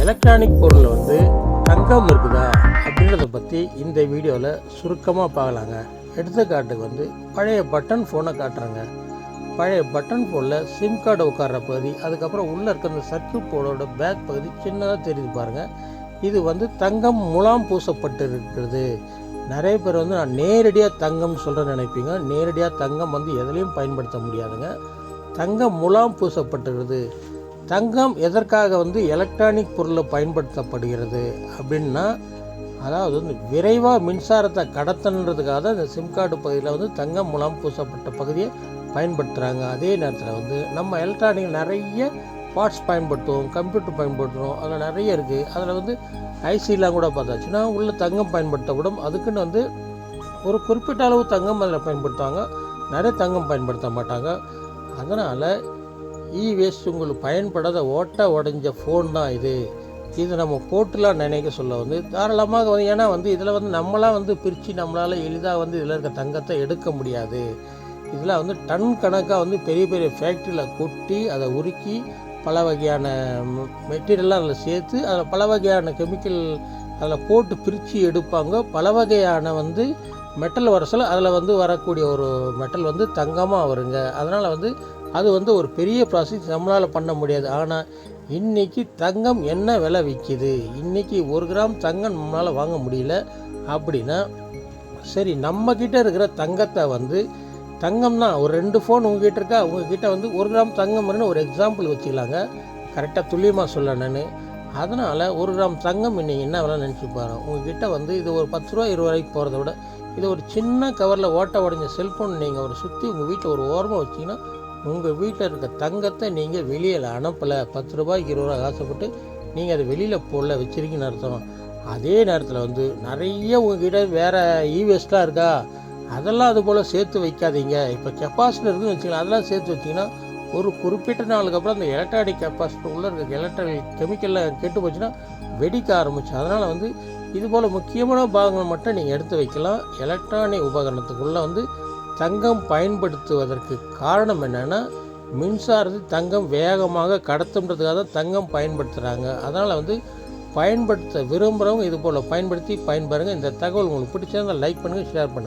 Electronic பொருளில் வந்து தங்கம் இருக்குதா அப்படின்றத பற்றி இந்த வீடியோவில் சுருக்கமாக பார்க்கலாங்க. எடுத்துக்காட்டுக்கு வந்து பழைய பட்டன் ஃபோனை காட்டுறாங்க. பழைய பட்டன் ஃபோனில் சிம் கார்டு உட்கார்ற பகுதி, அதுக்கப்புறம் உள்ளே இருக்க அந்த சர்க்யூட் போர்டோட பேக் பகுதி சின்னதாக தெரியுது பாருங்கள். இது வந்து தங்கம் முலாம் பூசப்பட்டு இருக்கிறது. நிறைய பேர் வந்து நான் நேரடியாக தங்கம்னு சொல்கிற நினைப்பீங்க. நேரடியாக தங்கம் வந்து எதுலேயும் பயன்படுத்த முடியாதுங்க. தங்கம் முலாம் பூசப்பட்டுகிறது. தங்கம் எதற்காக வந்து எலக்ட்ரானிக் பொருளில் பயன்படுத்தப்படுகிறது அப்படின்னா, அதாவது வந்து விரைவாக மின்சாரத்தை கடத்தணுன்றதுக்காக தான் இந்த சிம் கார்டு பகுதியில் வந்து தங்கம் முலாம் பூசப்பட்ட பகுதியை பயன்படுத்துகிறாங்க. அதே நேரத்தில் வந்து நம்ம எலக்ட்ரானிக் நிறைய பார்ட்ஸ் பயன்படுத்துவோம், கம்ப்யூட்டர் பயன்படுத்துகிறோம், அதில் நிறைய இருக்குது. அதில் வந்து ஐசிலாம் கூட பார்த்தாச்சுன்னா உள்ள தங்கம் பயன்படுத்தப்படும். அதுக்குன்னு வந்து ஒரு குறிப்பிட்ட அளவு தங்கம் அதில் பயன்படுத்துவாங்க, நிறைய தங்கம் பயன்படுத்த மாட்டாங்க. அதனால் வேஸ்ட் உங்களுக்கு பயன்படாத ஓட்ட உடஞ்ச ஃபோன் தான் இது நம்ம போட்டுலாம் நினைக்க சொல்ல வந்து தாராளமாக வந்து, ஏன்னா வந்து இதில் வந்து நம்மளாம் வந்து பிரித்து நம்மளால் எளிதாக வந்து இதில் இருக்க தங்கத்தை எடுக்க முடியாது. இதில் வந்து டன் கணக்காக வந்து பெரிய பெரிய ஃபேக்ட்ரியில் கொட்டி அதை உருக்கி பல வகையான மெட்டீரியல்லாம் அதில் சேர்த்து அதில் பல வகையான கெமிக்கல் அதில் போட்டு பிரித்து எடுப்பாங்க. பல வகையான வந்து மெட்டல் வர சொல்ல அதில் வந்து வரக்கூடிய ஒரு மெட்டல் வந்து தங்கமாக வருங்க. அதனால் வந்து அது வந்து ஒரு பெரிய ப்ராசஸ் நம்மளால் பண்ண முடியாது. ஆனால் இன்றைக்கி தங்கம் என்ன விலை விற்கிது, இன்றைக்கி 1 கிராம் தங்கம் நம்மளால் வாங்க முடியல அப்படின்னா, சரி நம்மக்கிட்ட இருக்கிற தங்கத்தை வந்து தங்கம் தான் ஒரு 2 ஃபோன் உங்ககிட்ட இருக்கா, உங்ககிட்ட வந்து 1 கிராம் தங்கம்னு ஒரு எக்ஸாம்பிள் வச்சுக்கலாங்க. கரெக்டாக துல்லியமாக சொல்ல நான். அதனால் 1 கிராம் தங்கம் இன்றைக்கி என்ன விலை நினச்சி பாருங்கள். உங்ககிட்ட வந்து இது ஒரு 10 ரூபா 20 ரூபாய்க்கு போகிறத விட இது ஒரு சின்ன கவரில் ஓட்ட உடஞ்ச செல்ஃபோன் நீங்கள் ஒரு சுற்றி உங்கள் வீட்டில் ஒரு ஓரமாக வச்சிங்கன்னா உங்கள் வீட்டில் இருக்க தங்கத்தை நீங்கள் வெளியில் அனுப்பலை. 10 ரூபாய்க்கு 20 ரூபா ஆசைப்பட்டு நீங்கள் அதை வெளியில் போடல வச்சுருக்கீங்கன்னு அர்த்தம். அதே நேரத்தில் வந்து நிறைய உங்கள்கிட்ட வேறு வேஸ்ட்லாம் இருக்கா, அதெல்லாம் அது போல் சேர்த்து வைக்காதீங்க. இப்போ கெப்பாசிட்டர் இருக்குதுன்னு வச்சுக்கலாம், அதெல்லாம் சேர்த்து வச்சிங்கன்னா ஒரு குறிப்பிட்ட நாளுக்கு அப்புறம் அந்த எலக்ட்ரானிக் கெப்பாசிட்டர் உள்ளே இருக்க எலக்ட்ரானிக் கெமிக்கலில் கெட்டு போச்சுன்னா வெடிக்க ஆரம்பிச்சு. அதனால் வந்து இதுபோல் முக்கியமான பாகங்கள் மட்டும் நீங்கள் எடுத்து வைக்கலாம். எலக்ட்ரானிக் உபகரணத்துக்குள்ளே வந்து தங்கம் பயன்படுத்துவதற்கு காரணம் என்னென்னா, மின்சாரத்தை தங்கம் வேகமாக கடத்துன்றதுக்காக தான் தங்கம் பயன்படுத்துகிறாங்க. அதனால் வந்து பயன்படுத்த விரும்புகிறவங்க இது போல் பயன்படுத்தி பயன்பெறுங்க. இந்த தகவல் உங்களுக்கு பிடிச்சிருந்தால் லைக் பண்ணுங்கள், ஷேர் பண்ணுங்கள்.